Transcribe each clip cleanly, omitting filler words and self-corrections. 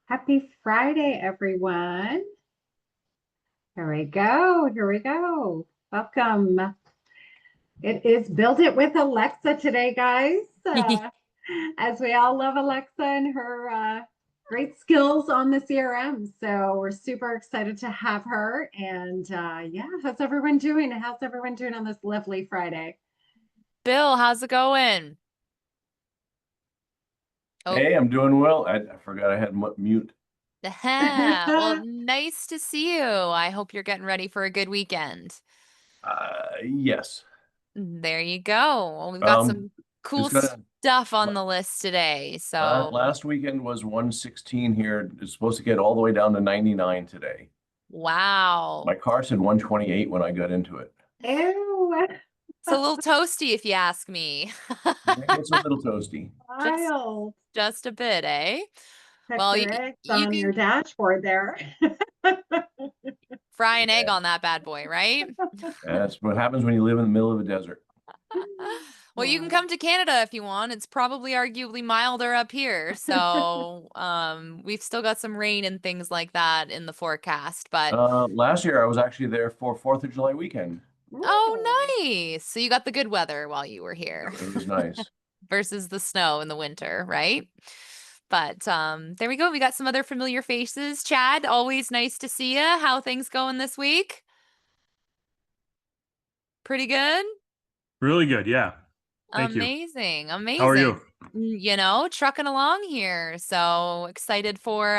Happy Friday, everyone. Here we go. Here we go. Welcome. It is Build It with Alexa today, guys. As we all love Alexa and her great skills on the CRM. So we're super excited to have her. And yeah, how's everyone doing? How's everyone doing on this lovely Friday? Bill, how's it going? Oh, Hey, I'm doing well. I forgot I had mute. well, nice to see you. I hope you're getting ready for a good weekend. Yes. There you go. Well, we've got Um, some cool it's gonna. stuff on the list today. So, Last weekend was 116 here. It's supposed to get all the way down to 99 today. My wow. car said 128 when I got into it. Ew, It's a little toasty if you ask me. It's a little toasty. Just wild. just a bit, eh? Check Well, your eggs you on your can dashboard there. fry an egg Yeah. on that bad boy, right? That's what happens when you live in the middle of a desert. Well, you can come to Canada if you want. It's probably arguably milder up here. So, we've still got some rain and things like that in the forecast, but Last year I was actually there for 4th of July weekend. oh, nice. So you got the good weather while you were here It was nice. versus the snow in the winter, right? But there we go. We got some other familiar faces. Chad, always nice to see you. How things going this week? Pretty good? Really good. Yeah. Thank you. Amazing, How are amazing. you? Trucking along here. So excited for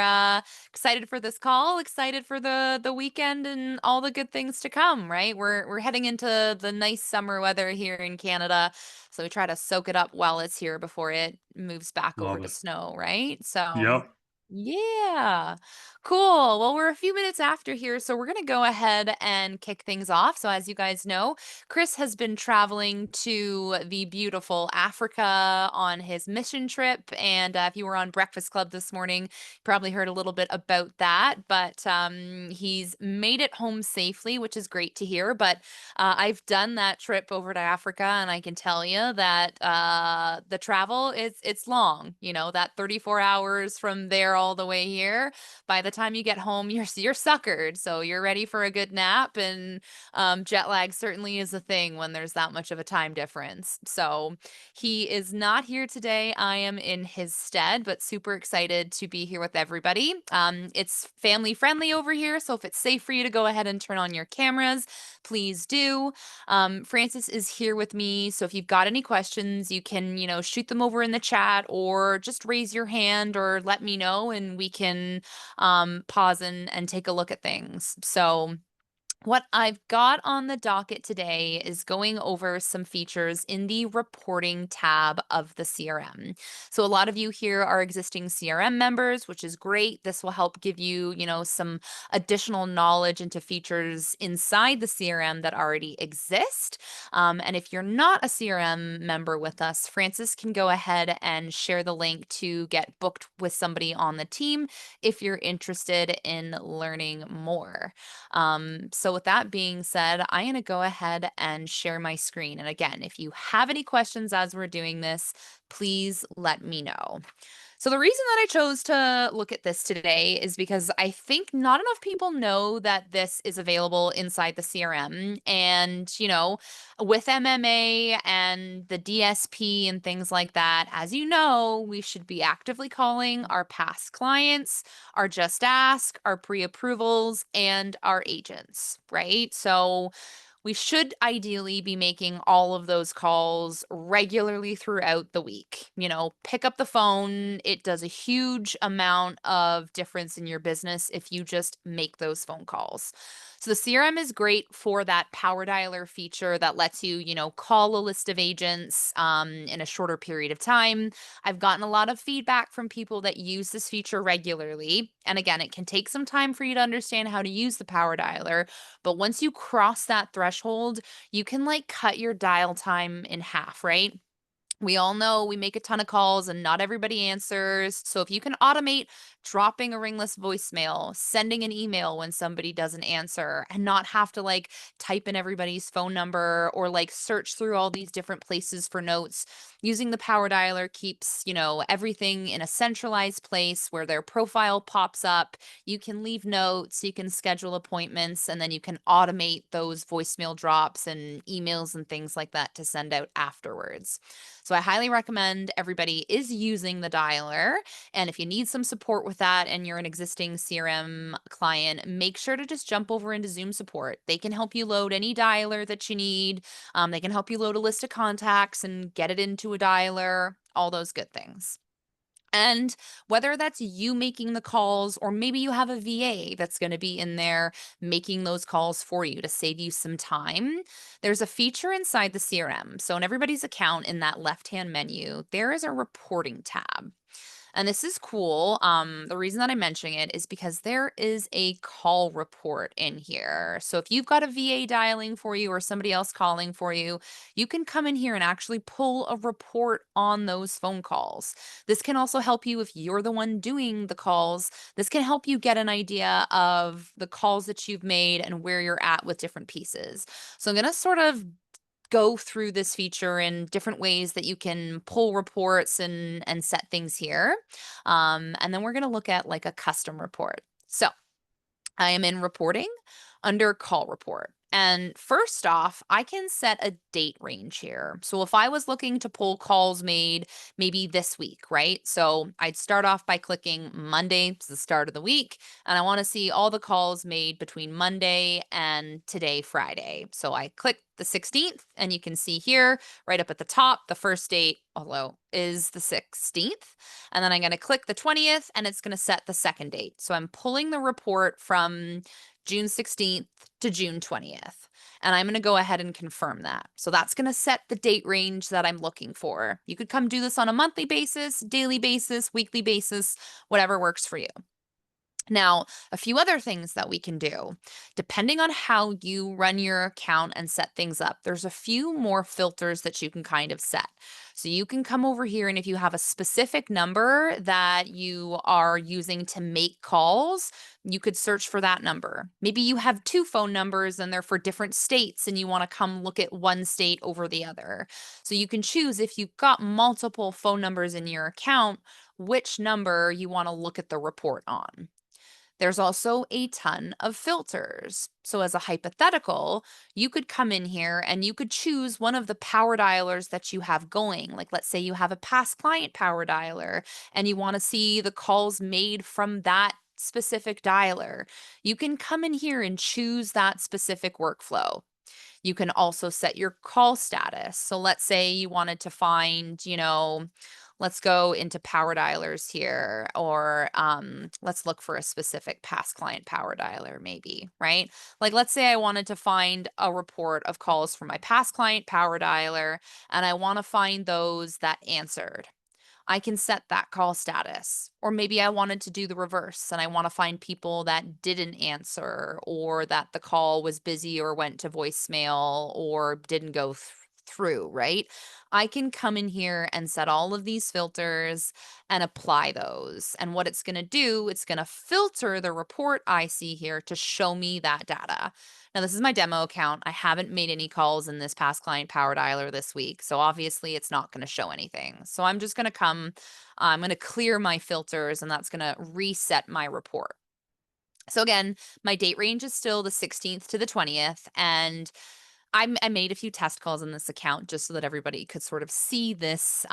this call, excited for the weekend and all the good things to come, right? We're heading into the nice summer weather here in Canada. So we try to soak it up while it's here before it moves back over Love to it. snow, right? So Yep. yeah. Cool. Well, we're a few minutes after here, so we're going to go ahead and kick things off. So as you guys know, Chris has been traveling to the beautiful Africa on his mission trip. And if you were on Breakfast Club this morning, you probably heard a little bit about that. But he's made it home safely, which is great to hear. But I've done that trip over to Africa, and I can tell you that the travel is it's long. That 34 hours from there all the way here. By the time you get home, you're suckered. So you're ready for a good nap and jet lag certainly is a thing when there's that much of a time difference. So he is not here today. I am in his stead, but super excited to be here with everybody. It's family friendly over here, so if it's safe for you to go ahead and turn on your cameras, please do. Francis is here with me, so if you've got any questions, you can, shoot them over in the chat or just raise your hand or let me know and we can pause and take a look at things. So what I've got on the docket today is going over some features in the reporting tab of the CRM. So a lot of you here are existing CRM members, which is great. This will help give you, some additional knowledge into features inside the CRM that already exist. And if you're not a CRM member with us, Francis can go ahead and share the link to get booked with somebody on the team if you're interested in learning more. So with that being said, I'm going to go ahead and share my screen. And again, if you have any questions as we're doing this, please let me know. So the reason that I chose to look at this today is because I think not enough people know that this is available inside the CRM. And, with MMA and the DSP and things like that, as you know, we should be actively calling our past clients, our just ask, our pre-approvals, and our agents, right? So we should ideally be making all of those calls regularly throughout the week. Pick up the phone. It does a huge amount of difference in your business if you just make those phone calls. So the CRM is great for that power dialer feature that lets you, call a list of agents in a shorter period of time. I've gotten a lot of feedback from people that use this feature regularly. And again, it can take some time for you to understand how to use the power dialer, but once you cross that threshold, you can cut your dial time in half, right? We all know we make a ton of calls and not everybody answers. So if you can automate dropping a ringless voicemail, sending an email when somebody doesn't answer, and not have to like type in everybody's phone number or like search through all these different places for notes, using the power dialer keeps, everything in a centralized place where their profile pops up. You can leave notes, you can schedule appointments, and then you can automate those voicemail drops and emails and things like that to send out afterwards. So I highly recommend everybody is using the dialer. And if you need some support with that and you're an existing CRM client, make sure to just jump over into Zoom support. They can help you load any dialer that you need. They can help you load a list of contacts and get it into a dialer, all those good things. And whether that's you making the calls or maybe you have a VA that's going to be in there making those calls for you to save you some time, there's a feature inside the CRM. So in everybody's account in that left-hand menu, there is a reporting tab. And this is cool. The reason that I'm mentioning it is because there is a call report in here. So if you've got a VA dialing for you or somebody else calling for you, you can come in here and actually pull a report on those phone calls. This can also help you if you're the one doing the calls. This can help you get an idea of the calls that you've made and where you're at with different pieces. So I'm going to sort of go through this feature in different ways that you can pull reports and set things here. And then we're going to look at like a custom report. So I am in reporting under call report. And first off, I can set a date range here. So if I was looking to pull calls made maybe this week, right? So I'd start off by clicking Monday, it's the start of the week, and I want to see all the calls made between Monday and today, Friday. So I click the 16th, and you can see here right up at the top, the first date, although is the 16th. And then I'm going to click the 20th, and it's going to set the second date. So I'm pulling the report from June 16th to June 20th. And I'm going to go ahead and confirm that. So that's going to set the date range that I'm looking for. You could come do this on a monthly basis, daily basis, weekly basis, whatever works for you. Now, a few other things that we can do, depending on how you run your account and set things up, there's a few more filters that you can kind of set. So you can come over here, and if you have a specific number that you are using to make calls, you could search for that number. Maybe you have two phone numbers and they're for different states and you want to come look at one state over the other. So you can choose, if you've got multiple phone numbers in your account, which number you want to look at the report on. There's also a ton of filters. So as a hypothetical, you could come in here and you could choose one of the power dialers that you have going. Like let's say you have a past client power dialer and you want to see the calls made from that specific dialer. You can come in here and choose that specific workflow. You can also set your call status. So let's say you wanted to find, let's go into power dialers here, or let's look for a specific past client power dialer maybe, right? Like let's say I wanted to find a report of calls from my past client power dialer, and I want to find those that answered. I can set that call status. Or maybe I wanted to do the reverse and I want to find people that didn't answer, or that the call was busy or went to voicemail or didn't go through, right? I can come in here and set all of these filters and apply those. And what it's going to do, it's going to filter the report I see here to show me that data. Now, this is my demo account. I haven't made any calls in this past client power dialer this week. So obviously it's not going to show anything. So I'm just going to I'm going to clear my filters, and that's going to reset my report. So again, my date range is still the 16th to the 20th. And I made a few test calls in this account just so that everybody could sort of see this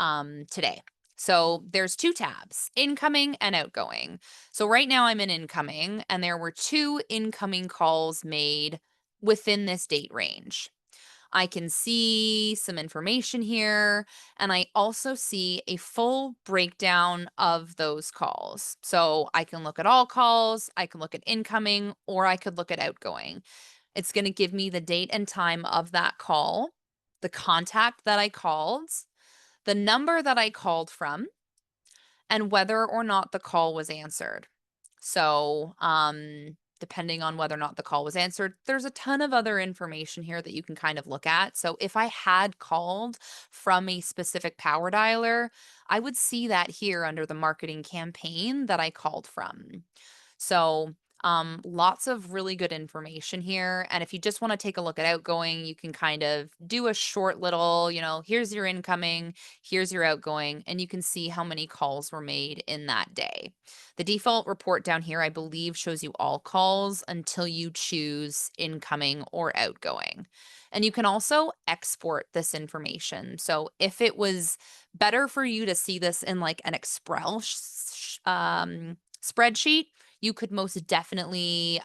today. So there's two tabs, incoming and outgoing. So right now I'm in incoming, and there were 2 incoming calls made within this date range. I can see some information here, and I also see a full breakdown of those calls. So I can look at all calls, I can look at incoming, or I could look at outgoing. It's going to give me the date and time of that call, the contact that I called, the number that I called from, and whether or not the call was answered. So depending on whether or not the call was answered. There's a ton of other information here that you can kind of look at. So if I had called from a specific power dialer, I would see that here under the marketing campaign that I called from. So lots of really good information here. And if you just want to take a look at outgoing, you can kind of do a short little, here's your incoming, here's your outgoing, and you can see how many calls were made in that day. The default report down here, I believe, shows you all calls until you choose incoming or outgoing. And you can also export this information. So if it was better for you to see this in like an Excel spreadsheet, you could most definitely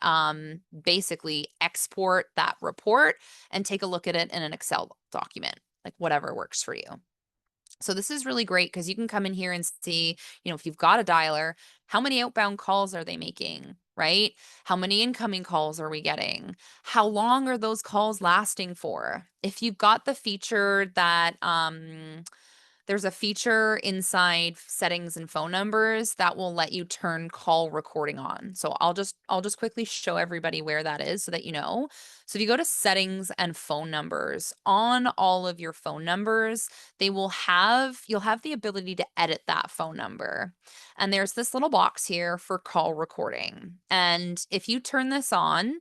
basically export that report and take a look at it in an Excel document, like whatever works for you. So this is really great because you can come in here and see, if you've got a dialer, how many outbound calls are they making, right? How many incoming calls are we getting? How long are those calls lasting for? If you've got the feature that, there's a feature inside settings and phone numbers that will let you turn call recording on. So I'll just quickly show everybody where that is so that you know. So if you go to settings and phone numbers, on all of your phone numbers, you'll have the ability to edit that phone number. And there's this little box here for call recording. And if you turn this on,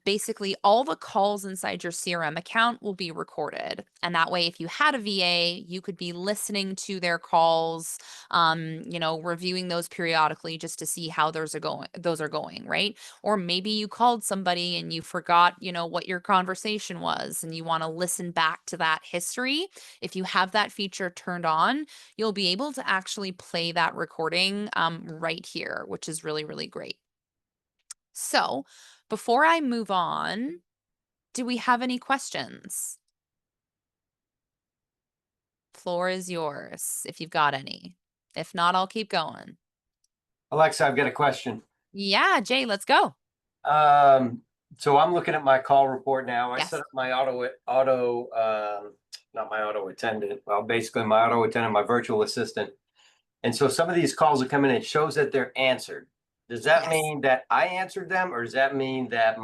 basically all the calls inside your CRM account will be recorded. And that way, if you had a VA, you could be listening to their calls, reviewing those periodically just to see how those are going, right? Or maybe you called somebody and you forgot, what your conversation was and you want to listen back to that history. If you have that feature turned on, you'll be able to actually play that recording right here, which is really, really great. So before I move on, do we have any questions? Floor is yours if you've got any. If not, I'll keep going. Alexa, I've got a question. Yeah, Jay, let's go. So I'm looking at my call report now. I Yes. set up my not my auto attendant. Well, basically my auto attendant, my virtual assistant. And so some of these calls are coming in, it shows that they're answered. Does that Yes. mean that I answered them, or does that mean that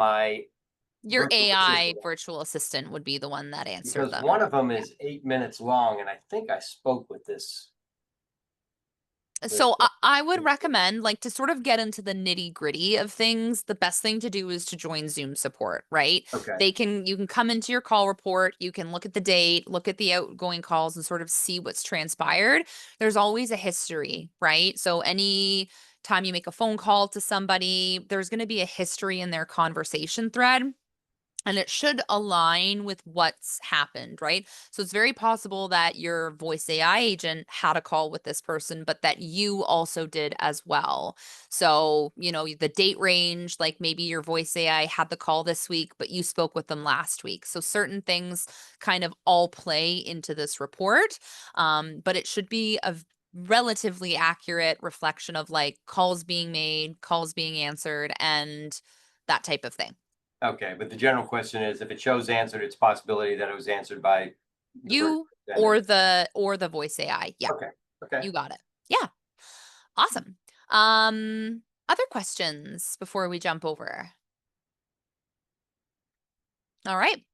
your virtual AI assistant? virtual assistant would be the one that answered Because them. one of them is 8 minutes long, and I think I spoke with this. So I would recommend, like, to sort of get into the nitty gritty of things, the best thing to do is to join Zoom support, right? Okay. You can come into your call report, you can look at the date, look at the outgoing calls and sort of see what's transpired. There's always a history, right? So any time you make a phone call to somebody, there's going to be a history in their conversation thread. And it should align with what's happened, right? So it's very possible that your voice AI agent had a call with this person, but that you also did as well. So, the date range, like maybe your voice AI had the call this week, but you spoke with them last week. So certain things kind of all play into this report, but it should be a relatively accurate reflection of like calls being made, calls being answered, and that type of thing. Okay, but the general question is, if it shows answered, it's a possibility that it was answered by You or the voice AI. Yeah. Okay. You got it. Yeah. Awesome. Other questions before we jump over? All right.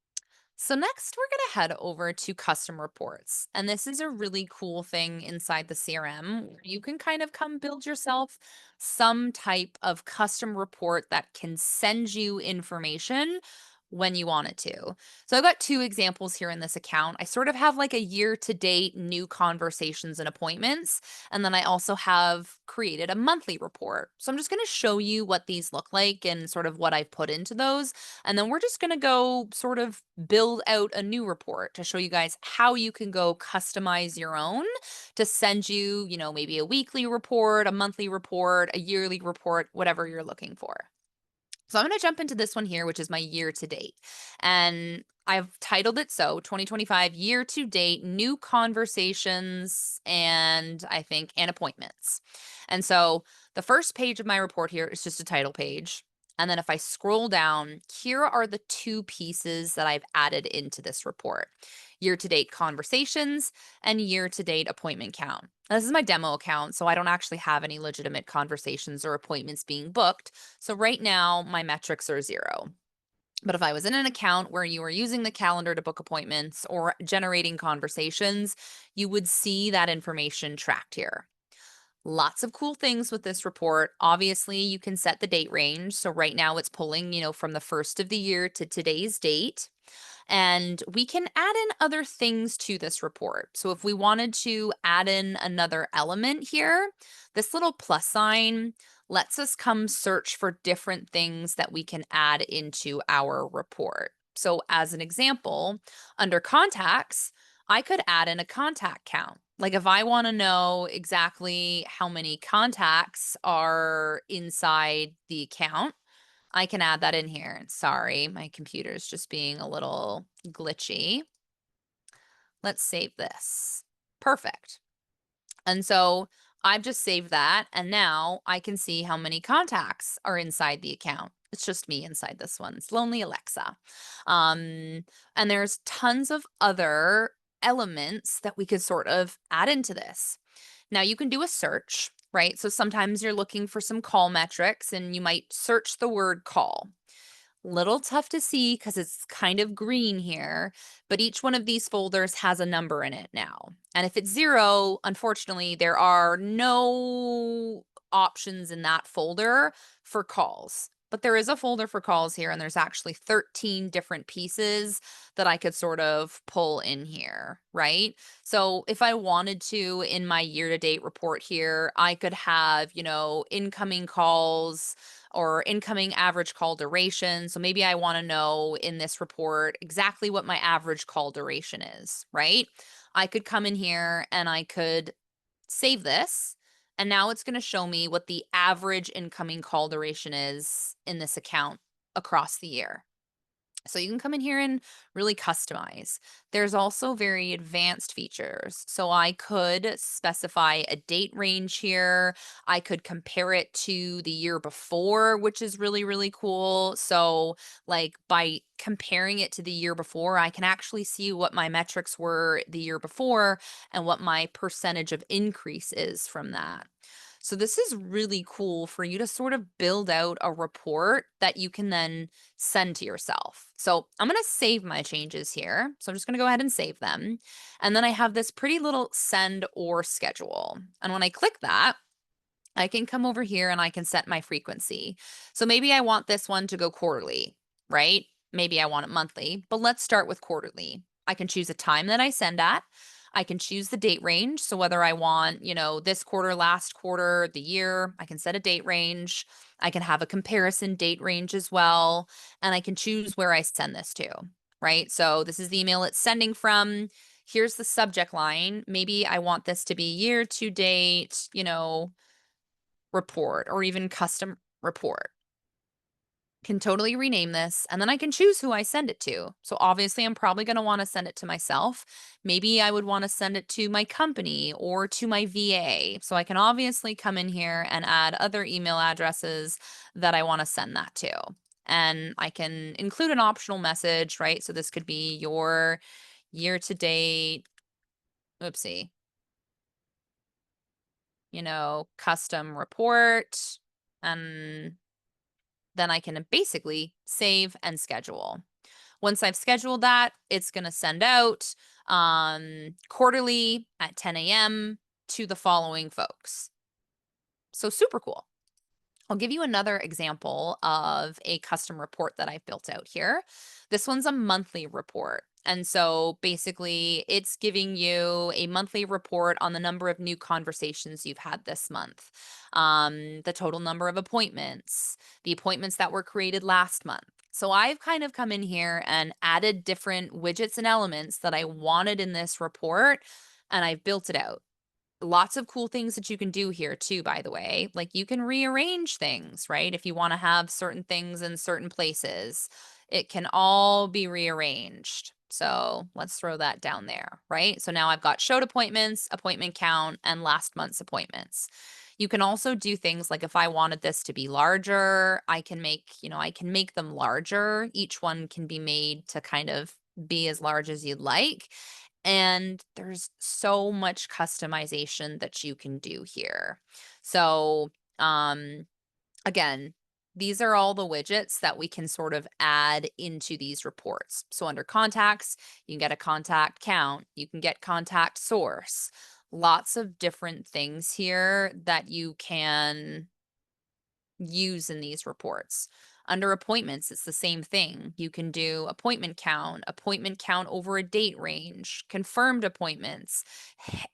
So next we're going to head over to custom reports. And this is a really cool thing inside the CRM. You can kind of come build yourself some type of custom report that can send you information when you want it to. So I've got two examples here in this account. I sort of have like a year-to-date new conversations and appointments. And then I also have created a monthly report. So I'm just going to show you what these look like and sort of what I've put into those. And then we're just going to go sort of build out a new report to show you guys how you can go customize your own to send you, maybe a weekly report, a monthly report, a yearly report, whatever you're looking for. So I'm going to jump into this one here, which is my year to date. And I've titled it so 2025 year to date, new conversations, and appointments. And so the first page of my report here is just a title page. And then if I scroll down, here are the two pieces that I've added into this report: year-to-date conversations and year-to-date appointment count. Now, this is my demo account, so I don't actually have any legitimate conversations or appointments being booked. So right now, my metrics are 0. But if I was in an account where you were using the calendar to book appointments or generating conversations, you would see that information tracked here. Lots of cool things with this report. Obviously, you can set the date range. So right now it's pulling, from the first of the year to today's date. And we can add in other things to this report. So if we wanted to add in another element here, this little plus sign lets us come search for different things that we can add into our report. So as an example, under contacts, I could add in a contact count. Like if I want to know exactly how many contacts are inside the account, I can add that in here. Sorry, my computer is just being a little glitchy. Let's save this. Perfect. And so I've just saved that, and now I can see how many contacts are inside the account. It's just me inside this one. It's Lonely Alexa. And there's tons of other elements that we could sort of add into this. Now you can do a search, right? So sometimes you're looking for some call metrics and you might search the word call. Little tough to see because it's kind of green here, but each one of these folders has a number in it now. And if it's 0, unfortunately, there are no options in that folder for calls. But there is a folder for calls here, and there's actually 13 different pieces that I could sort of pull in here, right? So if I wanted to, in my year-to-date report here, I could have, incoming calls or incoming average call duration. So maybe I want to know in this report exactly what my average call duration is, right? I could come in here and I could save this. And now it's going to show me what the average incoming call duration is in this account across the year. So you can come in here and really customize. There's also very advanced features. So I could specify a date range here. I could compare it to the year before, which is really, really cool. So like by comparing it to the year before, I can actually see what my metrics were the year before and what my percentage of increase is from that. So this is really cool for you to sort of build out a report that you can then send to yourself. So I'm going to save my changes here. So I'm just going to go ahead and save them. And then I have this pretty little send or schedule. And when I click that, I can come over here and I can set my frequency. So maybe I want this one to go quarterly, right? Maybe I want it monthly, but let's start with quarterly. I can choose a time that I send at. I can choose the date range. So whether I want, this quarter, last quarter, the year, I can set a date range. I can have a comparison date range as well. And I can choose where I send this to, right? So this is the email it's sending from. Here's the subject line. Maybe I want this to be year to date, report or even custom report. Can totally rename this, and then I can choose who I send it to. So obviously I'm probably going to want to send it to myself. Maybe I would want to send it to my company or to my VA. So I can obviously come in here and add other email addresses that I want to send that to. And I can include an optional message, right? So this could be your year-to-date, oopsie, custom report, and then I can basically save and schedule. Once I've scheduled that, it's going to send out quarterly at 10 a.m. to the following folks. So super cool. I'll give you another example of a custom report that I've built out here. This one's a monthly report. And so basically it's giving you a monthly report on the number of new conversations you've had this month, the total number of appointments, the appointments that were created last month. So I've kind of come in here and added different widgets and elements that I wanted in this report, and I've built it out. Lots of cool things that you can do here too, by the way. Like you can rearrange things, right? If you want to have certain things in certain places, it can all be rearranged. So let's throw that down there, right? So now I've got showed appointments, appointment count, and last month's appointments. You can also do things like if I wanted this to be larger, I can make, I can make them larger. Each one can be made to kind of be as large as you'd like. And there's so much customization that you can do here. So, again, these are all the widgets that we can sort of add into these reports. So under contacts, you can get a contact count, you can get contact source, lots of different things here that you can use in these reports. Under appointments, it's the same thing. You can do appointment count over a date range, confirmed appointments.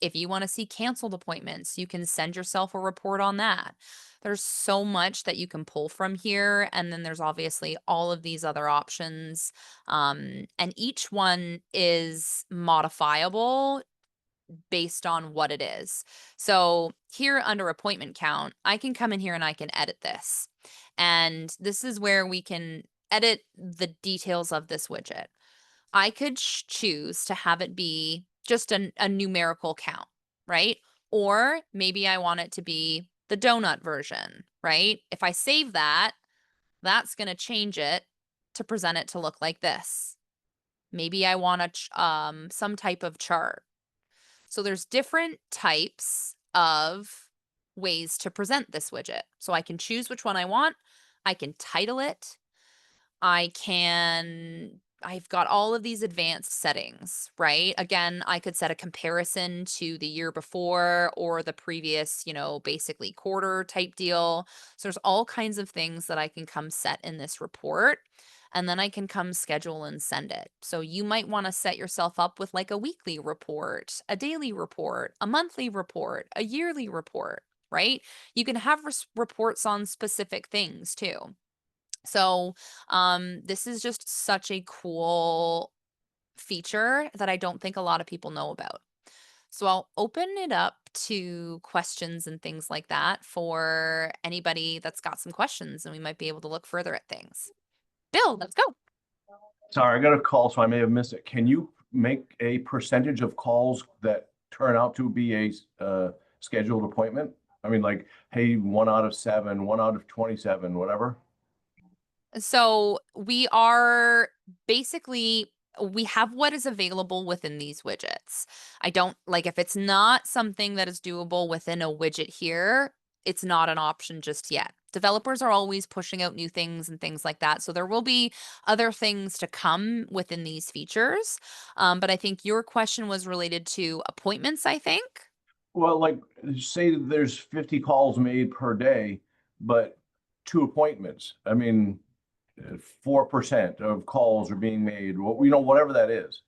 If you want to see canceled appointments, you can send yourself a report on that. There's so much that you can pull from here. And then there's obviously all of these other options. And each one is modifiable based on what it is. So here under appointment count, I can come in here and I can edit this. And this is where we can edit the details of this widget. I could choose to have it be just a numerical count, right? Or maybe I want it to be the donut version, right? If I save that, that's going to change it to present it to look like this. Maybe I want some type of chart. So there's different types of ways to present this widget. So I can choose which one I want. I can title it. I've got all of these advanced settings, right? Again, I could set a comparison to the year before or the previous, basically quarter type deal. So there's all kinds of things that I can come set in this report. And then I can come schedule and send it. So you might want to set yourself up with like a weekly report, a daily report, a monthly report, a yearly report, right? You can have reports on specific things too. So this is just such a cool feature that I don't think a lot of people know about. So I'll open it up to questions and things like that for anybody that's got some questions, and we might be able to look further at things. Bill, let's go. Sorry, I got a call, so I may have missed it. Can you make a percentage of calls that turn out to be a scheduled appointment? I mean, like, hey, 1 out of 7, 1 out of 27, whatever. So we are basically, we have what is available within these widgets. I don't like if it's not something that is doable within a widget here, it's not an option just yet. Developers are always pushing out new things and things like that. So there will be other things to come within these features. But I think your question was related to appointments, I think. Well, like, say there's 50 calls made per day, but 2 appointments. I mean, 4% of calls are being made, whatever that is.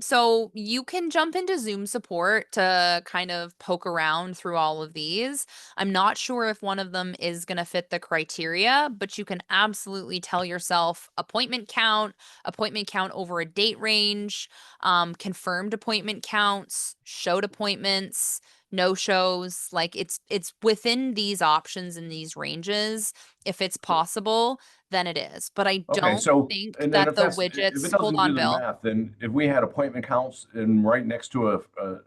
So you can jump into Zoom support to kind of poke around through all of these. I'm not sure if one of them is going to fit the criteria, but you can absolutely tell yourself appointment count over a date range, confirmed appointment counts, showed appointments, no shows. Like it's within these options and these ranges. If it's possible, then it is. But I don't think that the widgets, hold on, Bill. Math, then if we had appointment counts and right next to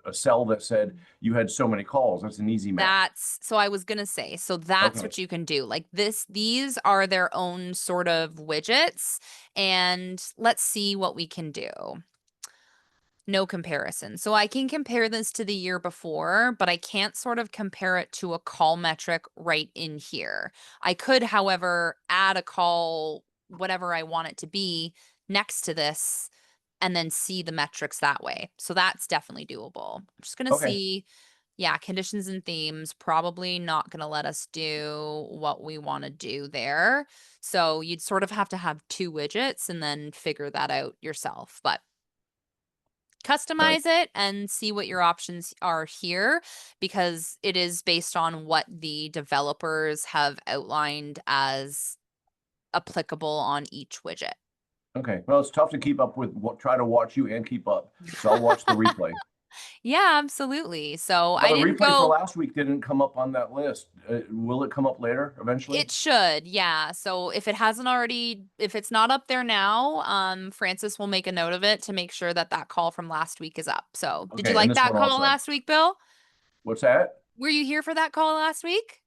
a cell that said you had so many calls, that's an easy math. So I was gonna say, so that's what you can do. Like these are their own sort of widgets, and let's see what we can do. No comparison. So I can compare this to the year before, but I can't sort of compare it to a call metric right in here. I could, however, add a call, whatever I want it to be, next to this and then see the metrics that way. So that's definitely doable. I'm just going to see, yeah, conditions and themes, probably not going to let us do what we want to do there. So you'd sort of have to have 2 widgets and then figure that out yourself. But customize it and see what your options are here, because it is based on what the developers have outlined as applicable on each widget. Okay, well, it's tough to keep up with try to watch you and keep up. So I'll watch the replay. Yeah, absolutely. So I didn't go. The replay for last week didn't come up on that list. Will it come up later eventually? It should, yeah. So if it hasn't already, if it's not up there now, Francis will make a note of it to make sure that that call from last week is up. So did you like that call last week, Bill? What's that? Were you here for that call last week?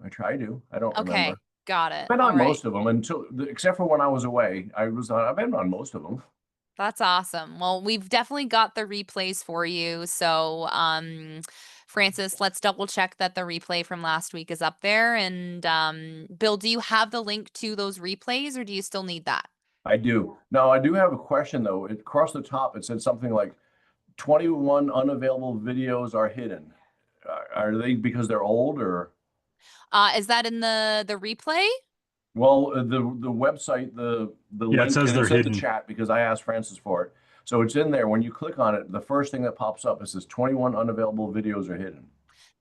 I try to. I don't Okay, remember. got it. Been All on right. most of them except for when I was away. I've been on most of them. That's awesome. Well, we've definitely got the replays for you. So, Francis, let's double check that the replay from last week is up there. And Bill, do you have the link to those replays or do you still need that? I do. Now, I do have a question though. Across the top, it said something like 21 unavailable videos are hidden. Are they because they're old or? Is that in the replay? Well, the website, the Yeah, it link, says and they're it's in the hidden. chat because I asked Francis for it. So it's in there. When you click on it, the first thing that pops up, it says 21 unavailable videos are hidden.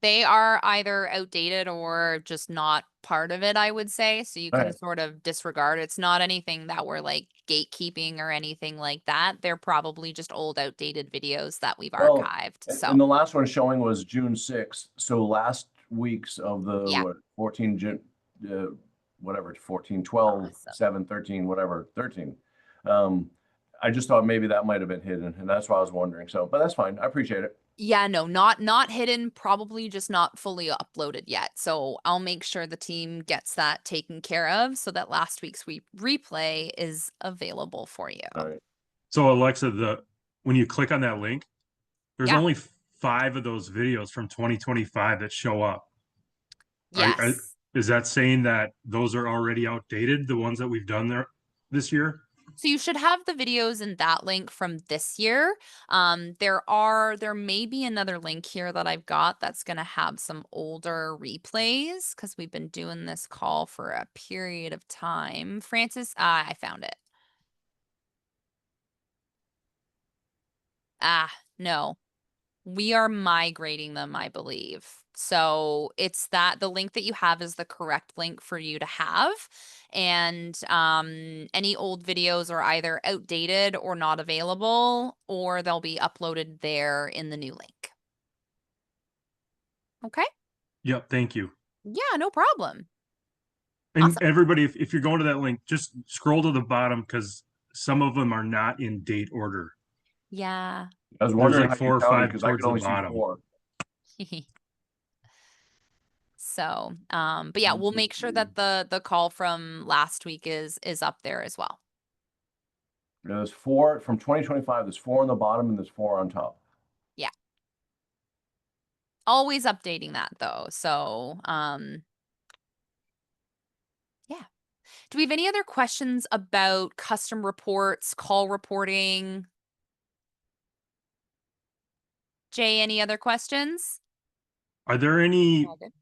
They are either outdated or just not part of it, I would say. So you can Alright. sort of disregard. It's not anything that we're like gatekeeping or anything like that. They're probably just old, outdated videos that we've Well, archived. And So the last one showing was June 6th. So last week's of the Yeah. what, 14 June, whatever, 14, 12, Awesome. 7, 13, whatever, 13. I just thought maybe that might have been hidden, and that's why I was wondering. So, but that's fine. I appreciate it. Yeah, no, not hidden, probably just not fully uploaded yet. So I'll make sure the team gets that taken care of so that last week's replay is available for you. All right. So Alexa, when you click on that link, there's Yeah. only 5 of those videos from 2025 that show up. Yes. Is that saying that those are already outdated, the ones that we've done there this year? So you should have the videos in that link from this year. There may be another link here that I've got that's going to have some older replays because we've been doing this call for a period of time. Francis, I found it. No. We are migrating them, I believe. So it's that the link that you have is the correct link for you to have. And any old videos are either outdated or not available, or they'll be uploaded there in the new link. Okay? Yep, thank you. Yeah, no problem. And Awesome. everybody, if you're going to that link, just scroll to the bottom because some of them are not in date order. Yeah. I was wondering like how 4 you or counted 5 because I towards could the only see bottom. 4. So, but yeah, we'll make sure that the call from last week is up there as well. There's 4 from 2025. There's 4 on the bottom and there's 4 on top. Yeah. Always updating that though. So, yeah. Do we have any other questions about custom reports, call reporting? Jay, any other questions? Are there any All good.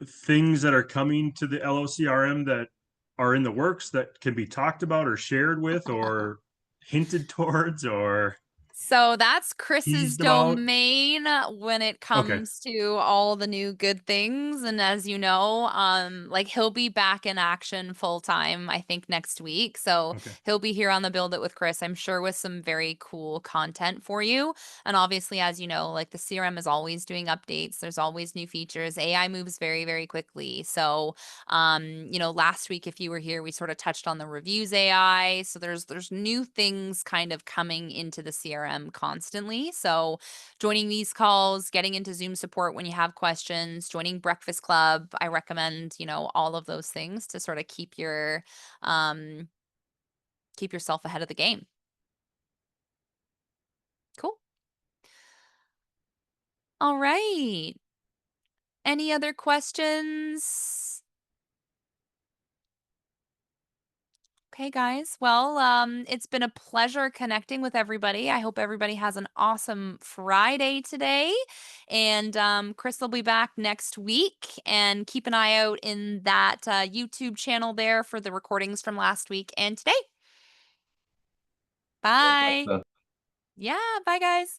things that are coming to the LOCRM that are in the works that can be talked about or shared with or hinted towards or So that's Chris's teased about? domain when it comes to all the new good things. And as you know, like he'll be back in action full time, I think next week. So Okay. he'll be here on the Build It with Chris, I'm sure, with some very cool content for you. And obviously, as you know, like the CRM is always doing updates. There's always new features. AI moves very, very quickly. So, last week, if you were here, we sort of touched on the reviews AI. So there's new things kind of coming into the CRM constantly. So joining these calls, getting into Zoom support when you have questions, joining Breakfast Club, I recommend, all of those things to sort of keep yourself ahead of the game. Cool. All right. Any other questions? Okay, guys. Well, it's been a pleasure connecting with everybody. I hope everybody has an awesome Friday today. And Chris will be back next week. And keep an eye out in that YouTube channel there for the recordings from last week and today. Bye. Thanks, Yeah, bye, guys.